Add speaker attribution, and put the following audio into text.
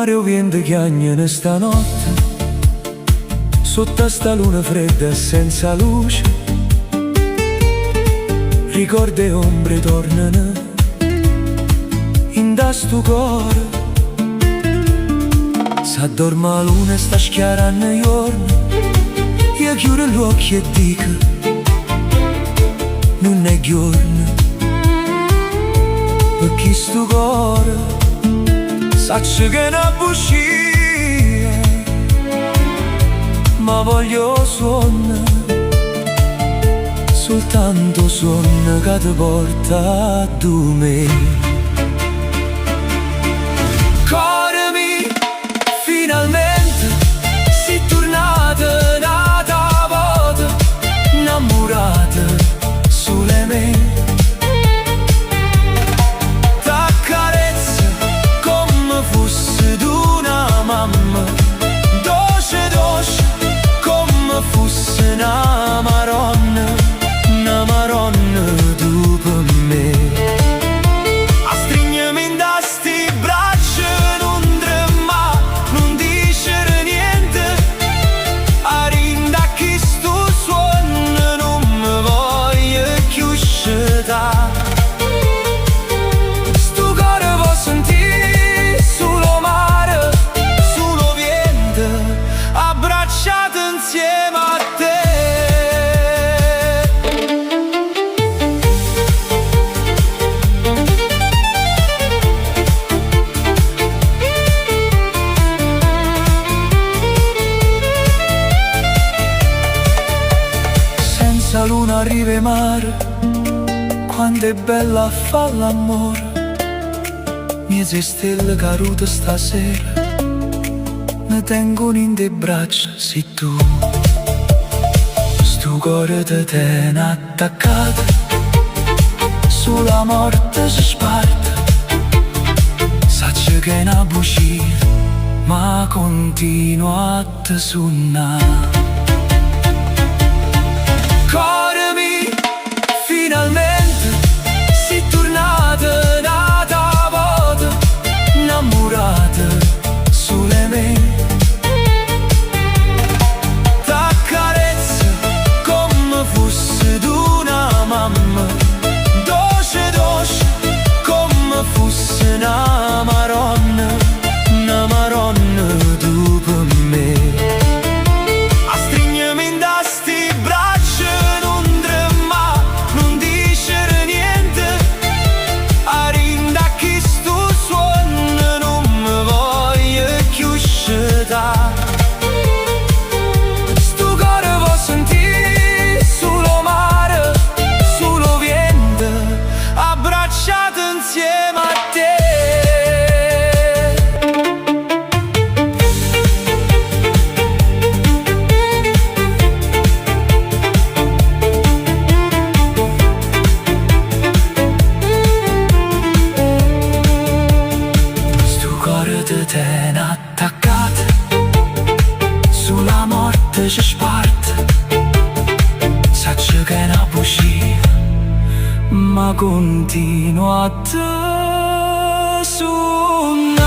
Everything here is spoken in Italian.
Speaker 1: mare o vento chiagnano stanotte, sotto sta luna fredda e senza luce, ricordi e ombre tornano in da sto cuore. S'addorma la luna e sta schiarando i giorni, io chiudo gli occhi e dico non è giorno, perché sto cuore saccio che è una bugia, ma voglio suonare, soltanto suono che ti porta a me. Cuore mio, finalmente sei tornata un'altra volta, innamorata sulle me. T'accarezza come fosse d'una mamma, dolce dolce come fosse una maronna dopo me. A stringermi in da sti braccia, non trema, non dicere niente, a rinda chi sto suono non mi voglio più uscita. Sto cuore può sentire solo mare, solo vento, abbracciato insieme a te. La luna arriva in mare, quando è bella a fa l'amore, miezze stelle cadute stasera, ne tengono in te braccia, sei tu. Sto cuore te tiene attaccato, sulla morte si sparte, saccio che è una bugia, ma continua a te suonare. Cuore mio, finalmente sei tornata un'altra volta, innamorata sulle me. T'accarezza come fosse d'una mamma, dolce dolce come fosse una maronna dopo me. A stringermi in da sti braccia, non trema, non dicere niente, a rinda chi sto suono non mi voglio più uscita. Sto cuore può sentire solo mare, solo vento, abbracciato insieme a te. Te tiene attaccata, sulla morte ci sparte, saccio che è una bugia, ma continua a te suonare.